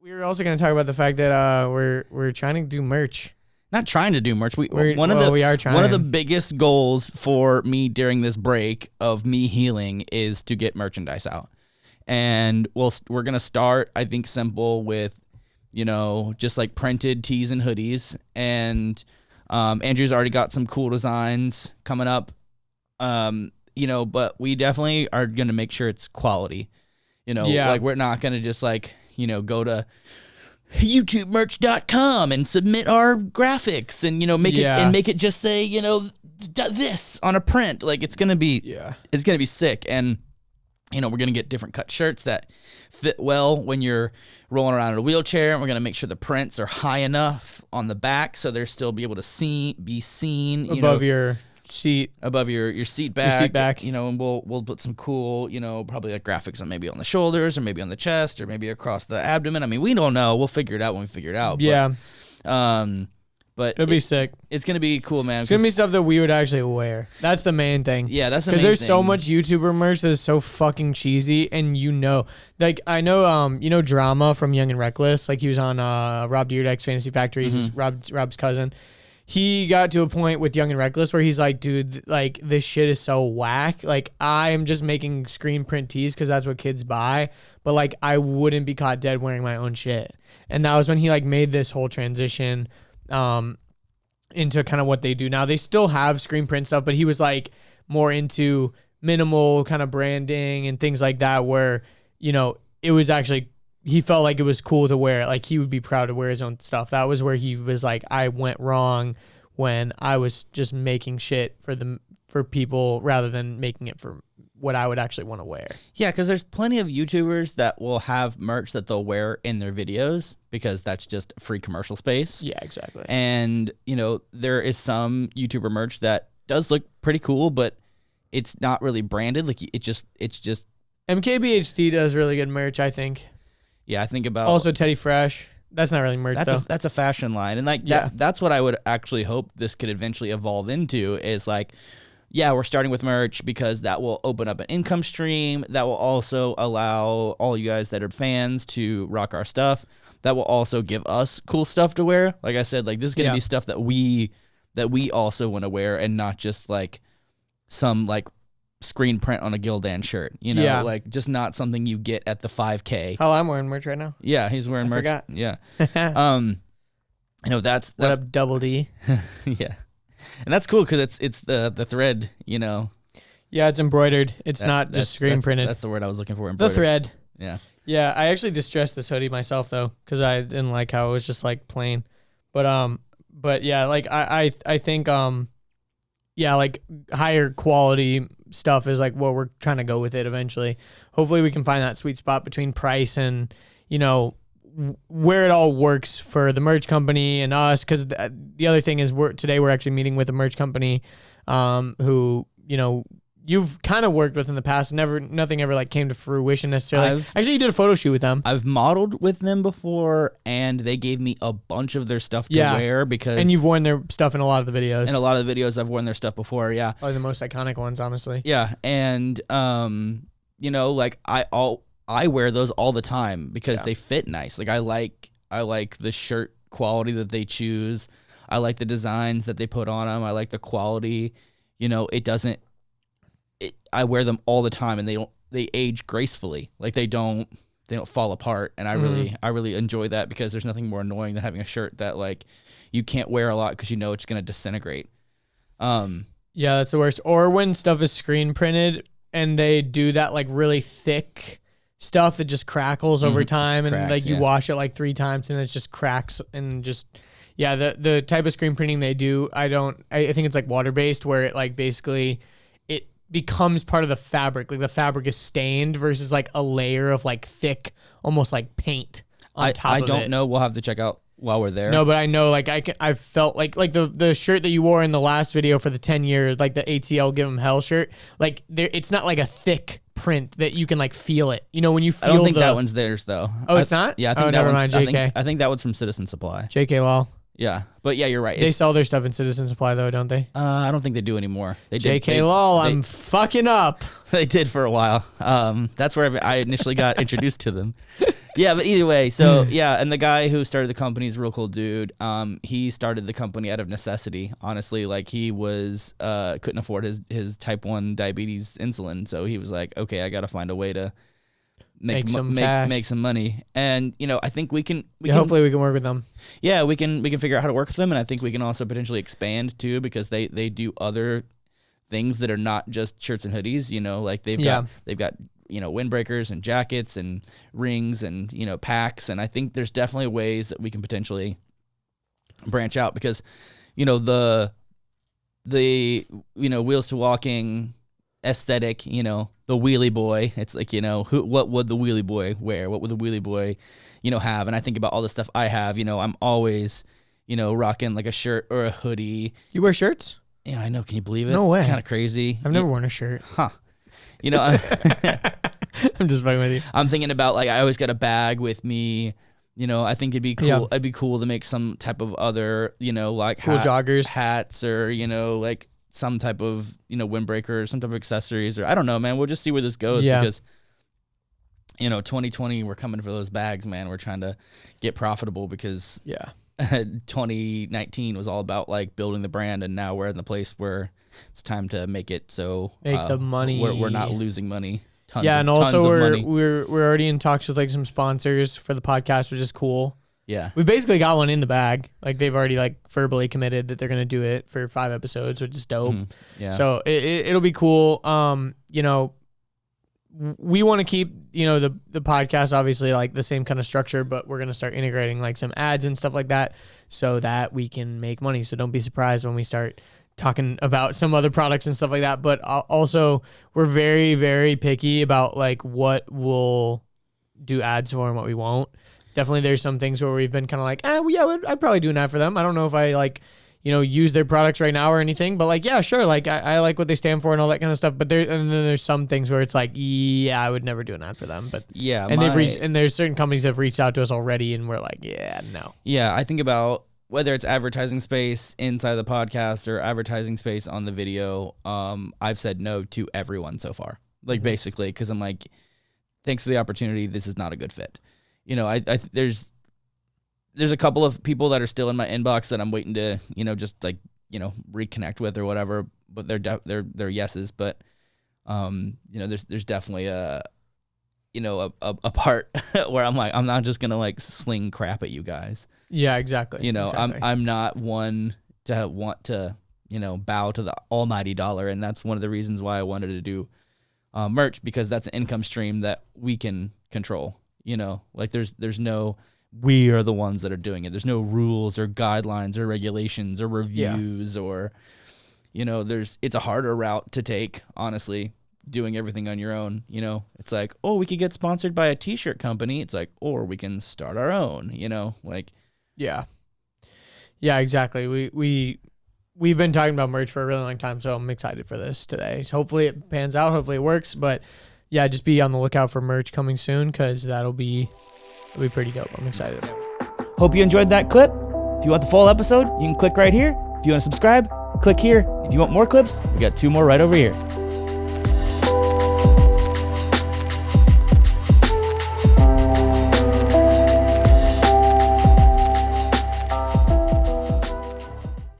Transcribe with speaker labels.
Speaker 1: we were also going to talk about the fact that we're trying to do merch.
Speaker 2: Not trying to do merch. We are
Speaker 1: trying.
Speaker 2: One of the biggest goals for me during this break of me healing is to get merchandise out. And we're going to start, I think, simple with, just like printed tees and hoodies. And Andrew's already got some cool designs coming up. But we definitely are going to make sure it's quality. Like we're not going to just go to YouTubemerch.com and submit our graphics and make it just say this on a print. Like it's gonna be sick. And we're gonna get different cut shirts that fit well when you're rolling around in a wheelchair, and we're gonna make sure the prints are high enough on the back so they're still be able to be seen
Speaker 1: above your seat,
Speaker 2: above your seat back, and we'll put some cool, probably like graphics on maybe on the shoulders or maybe on the chest or maybe across the abdomen. I mean, we don't know. We'll figure it out when we figure it out.
Speaker 1: Yeah.
Speaker 2: But
Speaker 1: it'll be sick.
Speaker 2: It's gonna be cool, man.
Speaker 1: It's gonna be stuff that we would actually wear. That's the main thing.
Speaker 2: Yeah, that's the main thing.
Speaker 1: Because there's so much YouTuber merch that is so fucking cheesy, and I know Drama from Young and Reckless. Like he was on Rob Dyrdek's Fantasy Factory. He's Rob's cousin. He got to a point with Young and Reckless where he's like, dude, like this shit is so whack. Like I am just making screen print tees because that's what kids buy. But like I wouldn't be caught dead wearing my own shit. And that was when he like made this whole transition into kind of what they do now. They still have screen print stuff, but he was like more into minimal kind of branding and things like that where, it was actually, he felt like it was cool to wear. Like he would be proud to wear his own stuff. That was where he was like, I went wrong when I was just making shit for people rather than making it for what I would actually want to wear.
Speaker 2: Yeah, because there's plenty of YouTubers that will have merch that they'll wear in their videos because that's just free commercial space.
Speaker 1: Yeah, exactly.
Speaker 2: And, there is some YouTuber merch that does look pretty cool, but it's not really branded. Like it's just
Speaker 1: MKBHD does really good merch, I think.
Speaker 2: Yeah, I think about
Speaker 1: also Teddy Fresh. That's not really merch though.
Speaker 2: That's a fashion line. And that's what I would actually hope this could eventually evolve into is like, yeah, we're starting with merch because that will open up an income stream. That will also allow all you guys that are fans to rock our stuff. That will also give us cool stuff to wear. Like I said, like this is going to be stuff that we also want to wear and not just like some like screen print on a Gildan shirt, like just not something you get at the 5K.
Speaker 1: Hell, I'm wearing merch right now.
Speaker 2: Yeah, he's wearing merch.
Speaker 1: Forgot.
Speaker 2: Yeah. That's
Speaker 1: what up, Double D?
Speaker 2: Yeah. And that's cool because it's the thread,
Speaker 1: Yeah, it's embroidered. It's not just screen printed.
Speaker 2: That's the word I was looking for. Embroidered.
Speaker 1: The thread.
Speaker 2: Yeah.
Speaker 1: Yeah, I actually distressed this hoodie myself though because I didn't like how it was just like plain. But yeah, like I think like higher quality stuff is like what we're trying to go with it eventually. Hopefully we can find that sweet spot between price and where it all works for the merch company and us, because the other thing is today we're actually meeting with a merch company who you've kind of worked with in the past. Nothing ever like came to fruition necessarily. Actually, you did a photo shoot with them.
Speaker 2: I've modeled with them before, and they gave me a bunch of their stuff to wear and
Speaker 1: you've worn their stuff in a lot of the videos.
Speaker 2: In a lot of the videos, I've worn their stuff before. Yeah,
Speaker 1: probably the most iconic ones, honestly.
Speaker 2: Yeah, and like I wear those all the time because they fit nice. Like I like the shirt quality that they choose. I like the designs that they put on them. I like the quality. I wear them all the time, and they age gracefully. Like they don't fall apart. And I really enjoy that because there's nothing more annoying than having a shirt that like you can't wear a lot because it's going to disintegrate.
Speaker 1: Yeah, that's the worst. Or when stuff is screen printed and they do that like really thick stuff that just crackles over time, and like you wash it like 3 times and it just cracks and just the type of screen printing they do, I think it's like water based where it like basically it becomes part of the fabric. Like the fabric is stained versus like a layer of like thick, almost like paint on top of it.
Speaker 2: I don't know. We'll have to check out while we're there.
Speaker 1: No, but I know like I felt like the shirt that you wore in the last video for the 10 years, like the ATL Give 'em Hell shirt, like it's not like a thick print that you can like feel it. When you feel
Speaker 2: I don't think that one's theirs though.
Speaker 1: Oh, it's not?
Speaker 2: Yeah, I think
Speaker 1: never mind, JK.
Speaker 2: I think that one's from Citizen Supply.
Speaker 1: JK Lol.
Speaker 2: Yeah, but yeah, you're right.
Speaker 1: They sell their stuff in Citizen Supply though, don't they?
Speaker 2: I don't think they do anymore. They
Speaker 1: JK Lol, I'm fucking up.
Speaker 2: They did for a while. That's where I initially got introduced to them. Yeah, but either way, so yeah, and the guy who started the company is a real cool dude. He started the company out of necessity. Honestly, like he was couldn't afford his type 1 diabetes insulin, so he was like, okay, I got to find a way to make some money. And I think we can
Speaker 1: hopefully we can work with them.
Speaker 2: Yeah, we can figure out how to work with them, and I think we can also potentially expand too, because they do other things that are not just shirts and hoodies. Like they've got windbreakers and jackets and rings and packs, and I think there's definitely ways that we can potentially branch out, because the Wheels2Walking aesthetic, the wheelie boy, it's like, what would the wheelie boy wear? What would the wheelie boy have? And I think about all the stuff I have. I'm always rocking like a shirt or a hoodie.
Speaker 1: You wear shirts?
Speaker 2: Yeah, I know. Can you believe it?
Speaker 1: No way.
Speaker 2: It's kind of crazy.
Speaker 1: I've never worn a shirt.
Speaker 2: Huh. I'm
Speaker 1: just fucking with you.
Speaker 2: I'm thinking about, like, I always got a bag with me. I think it'd be cool.
Speaker 1: Yeah.
Speaker 2: It'd be cool to make some type of other, like
Speaker 1: cool joggers,
Speaker 2: hats, or like some type of windbreaker, or some type of accessories, or I don't know, man. We'll just see where this goes, because 2020 we're coming for those bags, man. We're trying to get profitable, because 2019 was all about like building the brand, and now we're in the place where it's time to make it so
Speaker 1: the money.
Speaker 2: We're not losing money.
Speaker 1: And also we're already in talks with like some sponsors for the podcast, which is cool.
Speaker 2: Yeah,
Speaker 1: we basically got one in the bag. Like they've already like verbally committed that they're gonna do it for 5 episodes, which is dope.
Speaker 2: Yeah.
Speaker 1: So it'll be cool. We want to keep the podcast obviously like the same kind of structure, but we're gonna start integrating like some ads and stuff like that, so that we can make money. So don't be surprised when we start talking about some other products and stuff like that. But also we're very, very picky about like what we'll do ads for and what we won't. Definitely there's some things where we've been kind of like, I'd probably do an ad for them. I don't know if I like, use their products right now or anything, but like, yeah, sure. Like I like what they stand for and all that kind of stuff. But then there's some things where it's like, I would never do an ad for them. But
Speaker 2: yeah,
Speaker 1: and there's certain companies that have reached out to us already, and we're like, no.
Speaker 2: Yeah, I think about whether it's advertising space inside the podcast or advertising space on the video. I've said no to everyone so far, like basically, because I'm like, thanks for the opportunity, this is not a good fit. There's a couple of people that are still in my inbox that I'm waiting to, just like, reconnect with or whatever, but they're yeses. But, there's definitely a part where I'm like, I'm not just going to like sling crap at you guys.
Speaker 1: Yeah, exactly.
Speaker 2: Exactly. I'm not one to want to, bow to the almighty dollar. And that's one of the reasons why I wanted to do merch, because that's an income stream that we can control. Like there's no, we are the ones that are doing it. There's no rules or guidelines or regulations or reviews or, it's a harder route to take, honestly, doing everything on your own. It's like, oh, we could get sponsored by a t-shirt company. It's like, or we can start our own, like.
Speaker 1: Yeah, exactly. We've been talking about merch for a really long time, so I'm excited for this today. Hopefully it pans out. Hopefully it works. But yeah, just be on the lookout for merch coming soon, because it'll be pretty dope. I'm excited.
Speaker 2: Hope you enjoyed that clip. If you want the full episode, you can click right here. If you want to subscribe, click here. If you want more clips, we got 2 more right over here.